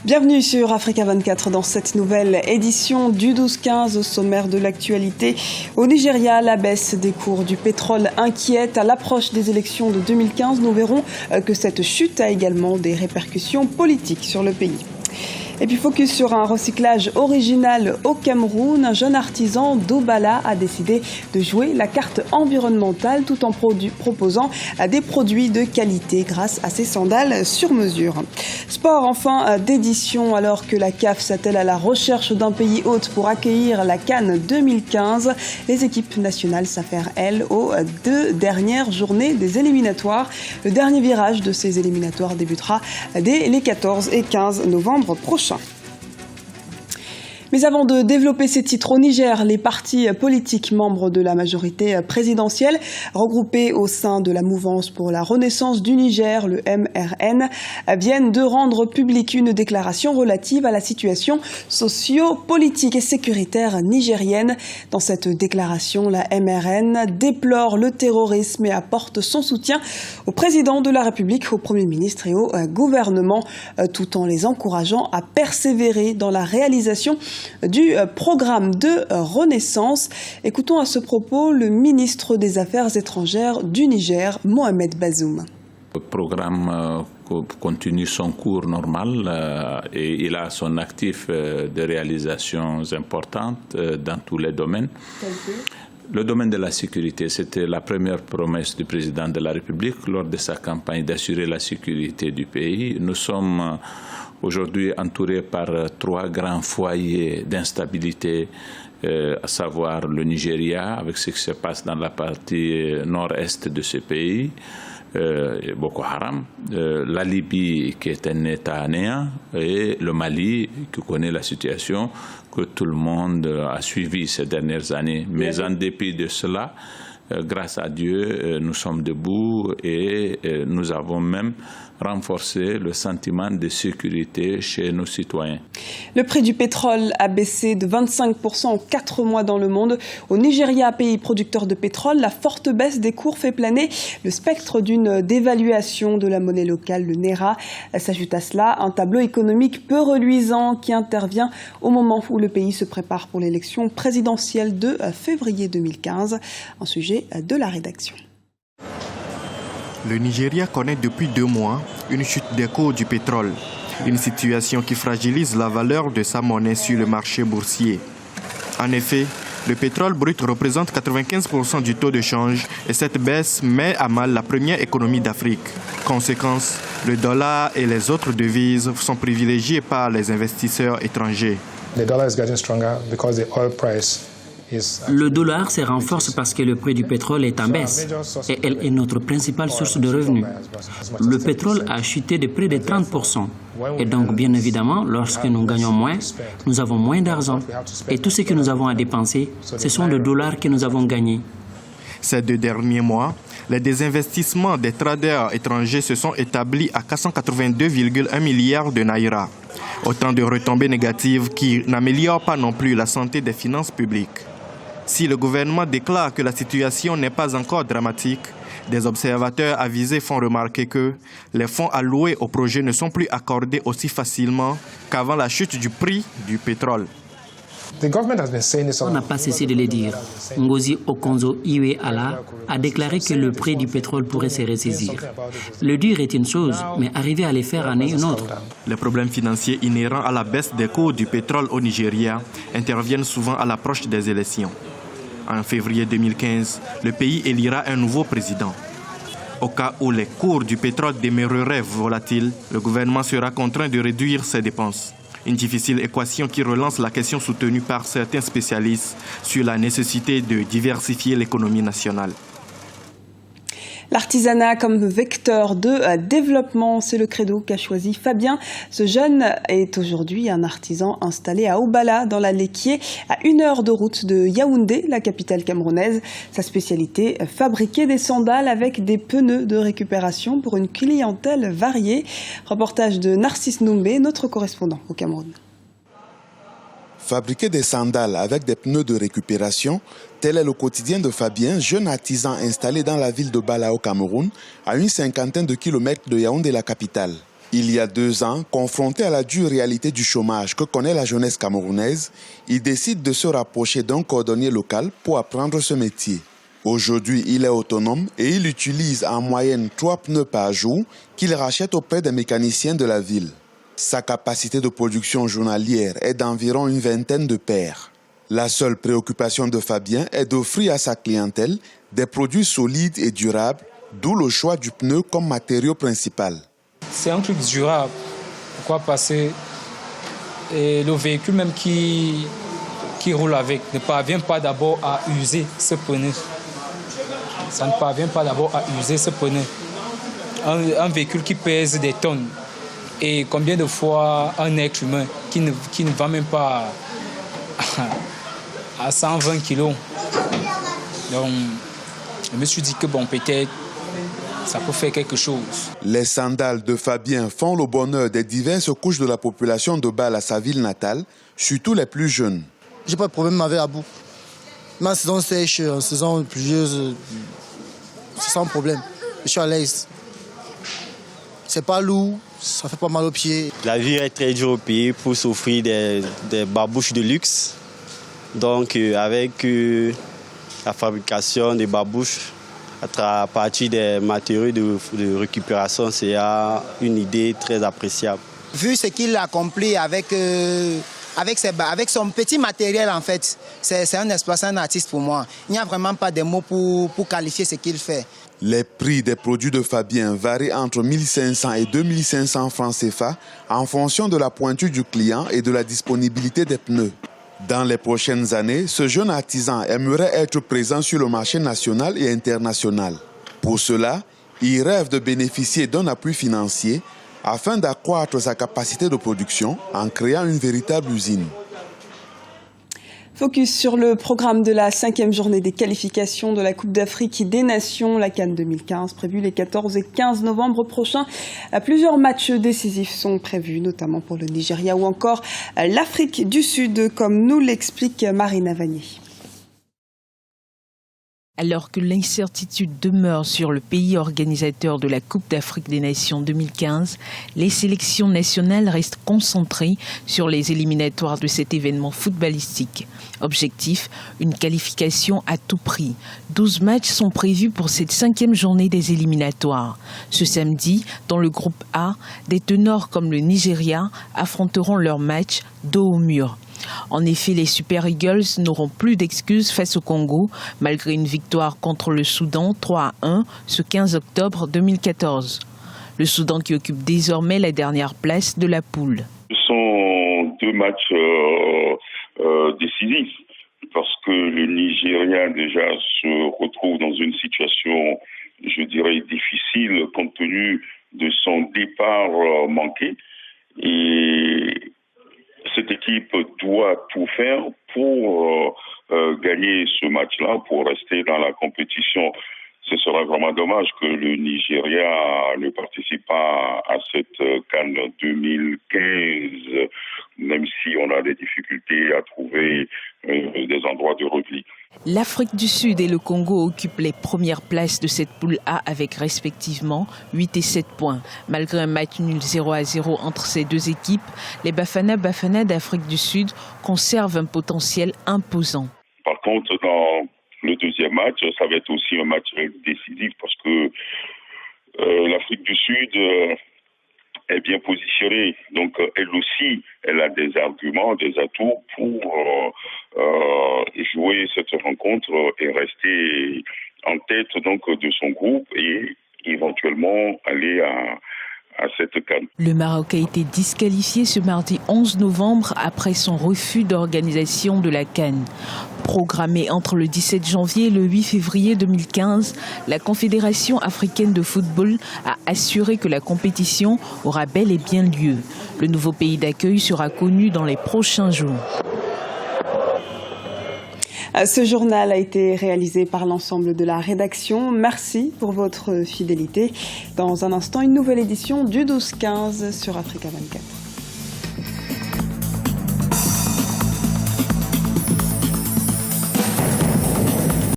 Bienvenue sur Africa 24 dans cette nouvelle édition du 12-15 au sommaire de l'actualité. Au Nigeria, la baisse des cours du pétrole inquiète. À l'approche des élections de 2015, nous verrons que cette chute a également des répercussions politiques sur le pays. Et puis focus sur un recyclage original au Cameroun. Un jeune artisan d'Obala a décidé de jouer la carte environnementale tout en proposant des produits de qualité grâce à ses sandales sur mesure. Sport enfin d'édition alors que la CAF s'attelle à la recherche d'un pays hôte pour accueillir la CAN 2015. Les équipes nationales s'affairent elles aux 2 dernières journées des éliminatoires. Le dernier virage de ces éliminatoires débutera dès les 14 et 15 novembre prochains. Mais avant de développer ces titres au Niger, les partis politiques membres de la majorité présidentielle, regroupés au sein de la mouvance pour la renaissance du Niger, le MRN, viennent de rendre publique une déclaration relative à la situation socio-politique et sécuritaire nigérienne. Dans cette déclaration, la MRN déplore le terrorisme et apporte son soutien au président de la République, au Premier ministre et au gouvernement, tout en les encourageant à persévérer dans la réalisation du programme de renaissance. Écoutons à ce propos le ministre des Affaires étrangères du Niger, Mohamed Bazoum. Le programme continue son cours normal et il a son actif de réalisations importantes dans tous les domaines. Le domaine de la sécurité, c'était la première promesse du président de la République lors de sa campagne d'assurer la sécurité du pays. Nous sommes aujourd'hui entourés par 3 grands foyers d'instabilité, à savoir le Nigeria, avec ce qui se passe dans la partie nord-est de ce pays, Boko Haram, la Libye qui est un État néant et le Mali qui connaît la situation que tout le monde a suivi ces dernières années. Mais en dépit de cela, grâce à Dieu, nous sommes debout et nous avons même renforcé le sentiment de sécurité chez nos citoyens. Le prix du pétrole a baissé de 25% en 4 mois dans le monde. Au Nigeria, pays producteur de pétrole, la forte baisse des cours fait planer le spectre d'une dévaluation de la monnaie locale, le Naira. S'ajoute à cela un tableau économique peu reluisant qui intervient au moment où le pays se prépare pour l'élection présidentielle de février 2015. Un sujet de la rédaction. Le Nigeria connaît depuis 2 mois une chute des cours du pétrole, une situation qui fragilise la valeur de sa monnaie sur le marché boursier. En effet, le pétrole brut représente 95% du taux de change et cette baisse met à mal la première économie d'Afrique. Conséquence, le dollar et les autres devises sont privilégiés par les investisseurs étrangers. Le dollar se renforce parce que le prix du pétrole est en baisse et elle est notre principale source de revenus. Le pétrole a chuté de près de 30%. Et donc, bien évidemment, lorsque nous gagnons moins, nous avons moins d'argent. Et tout ce que nous avons à dépenser, ce sont les dollars que nous avons gagnés. Ces 2 derniers mois, les désinvestissements des traders étrangers se sont établis à 482,1 milliards de naira. Autant de retombées négatives qui n'améliorent pas non plus la santé des finances publiques. Si le gouvernement déclare que la situation n'est pas encore dramatique, des observateurs avisés font remarquer que les fonds alloués au projet ne sont plus accordés aussi facilement qu'avant la chute du prix du pétrole. On n'a pas cessé de le dire. Ngozi Okonjo-Iweala a déclaré que le prix du pétrole pourrait se ressaisir. Le dire est une chose, mais arriver à le faire en est une autre. Les problèmes financiers inhérents à la baisse des cours du pétrole au Nigeria interviennent souvent à l'approche des élections. En février 2015, le pays élira un nouveau président. Au cas où les cours du pétrole demeureraient volatiles, le gouvernement sera contraint de réduire ses dépenses. Une difficile équation qui relance la question soutenue par certains spécialistes sur la nécessité de diversifier l'économie nationale. L'artisanat comme vecteur de développement, c'est le credo qu'a choisi Fabien. Ce jeune est aujourd'hui un artisan installé à Obala, dans la Lekié, à 1 heure de route de Yaoundé, la capitale camerounaise. Sa spécialité, fabriquer des sandales avec des pneus de récupération pour une clientèle variée. Reportage de Narcisse Noumbé, notre correspondant au Cameroun. Fabriquer des sandales avec des pneus de récupération, tel est le quotidien de Fabien, jeune artisan installé dans la ville de Bala au Cameroun, à une 50aine de kilomètres de Yaoundé, la capitale. Il y a 2 ans, confronté à la dure réalité du chômage que connaît la jeunesse camerounaise, il décide de se rapprocher d'un cordonnier local pour apprendre ce métier. Aujourd'hui, il est autonome et il utilise en moyenne 3 pneus par jour qu'il rachète auprès des mécaniciens de la ville. Sa capacité de production journalière est d'environ une 20aine de paires. La seule préoccupation de Fabien est d'offrir à sa clientèle des produits solides et durables, d'où le choix du pneu comme matériau principal. C'est un truc durable. Pourquoi? Parce que le véhicule même qui roule avec ne parvient pas d'abord à user ce pneu. Ça ne parvient pas d'abord à user ce pneu. Un véhicule qui pèse des tonnes. Et combien de fois un être humain qui ne va même pas à 120 kilos. Donc, je me suis dit que bon, peut-être, ça peut faire quelque chose. Les sandales de Fabien font le bonheur des diverses couches de la population de Bâle à sa ville natale, surtout les plus jeunes. J'ai pas de problème avec la boue. Ma saison sèche, en saison pluvieuse, c'est sans problème. Je suis à l'aise. C'est pas lourd, ça fait pas mal aux pieds. La vie est très dure au pays pour s'offrir des babouches de luxe. Donc avec la fabrication des babouches, à partir des matériaux de récupération, c'est une idée très appréciable. Vu ce qu'il accomplit avec son petit matériel, en fait, c'est un exploit, c'est un artiste pour moi. Il n'y a vraiment pas de mots pour qualifier ce qu'il fait. Les prix des produits de Fabien varient entre 1500 et 2500 francs CFA en fonction de la pointure du client et de la disponibilité des pneus. Dans les prochaines années, ce jeune artisan aimerait être présent sur le marché national et international. Pour cela, il rêve de bénéficier d'un appui financier afin d'accroître sa capacité de production en créant une véritable usine. Focus sur le programme de la 5e journée des qualifications de la Coupe d'Afrique des Nations, la CAN 2015, prévue les 14 et 15 novembre prochains. Plusieurs matchs décisifs sont prévus, notamment pour le Nigeria ou encore l'Afrique du Sud, comme nous l'explique Marina Vanier. Alors que l'incertitude demeure sur le pays organisateur de la Coupe d'Afrique des Nations 2015, les sélections nationales restent concentrées sur les éliminatoires de cet événement footballistique. Objectif, une qualification à tout prix. 12 matchs sont prévus pour cette 5e journée des éliminatoires. Ce samedi, dans le groupe A, des ténors comme le Nigeria affronteront leur match dos au mur. En effet, les Super Eagles n'auront plus d'excuses face au Congo, malgré une victoire contre le Soudan 3-1 ce 15 octobre 2014. Le Soudan qui occupe désormais la dernière place de la poule. Ce sont 2 matchs décisifs, parce que le Nigeria déjà se retrouve dans une situation, je dirais, difficile compte tenu de son départ manqué. Et cette équipe doit tout faire pour gagner ce match-là, pour rester dans la compétition. Ce serait vraiment dommage que le Nigeria ne participe pas à cette CAN 2015, même si on a des difficultés à trouver des endroits de repli. L'Afrique du Sud et le Congo occupent les premières places de cette poule A avec respectivement 8 et 7 points. Malgré un match nul 0-0 entre ces deux équipes, les Bafana d'Afrique du Sud conservent un potentiel imposant. Par contre, dans le deuxième match, ça va être aussi un match décisif parce que l'Afrique du Sud est bien positionnée. Donc, elle aussi, elle a des arguments, des atouts pour jouer cette rencontre et rester en tête donc de son groupe et éventuellement aller à cette CAN. Le Maroc a été disqualifié ce mardi 11 novembre après son refus d'organisation de la CAN. Programmée entre le 17 janvier et le 8 février 2015, la Confédération africaine de football a assuré que la compétition aura bel et bien lieu. Le nouveau pays d'accueil sera connu dans les prochains jours. Ce journal a été réalisé par l'ensemble de la rédaction. Merci pour votre fidélité. Dans un instant, une nouvelle édition du 12-15 sur Africa 24.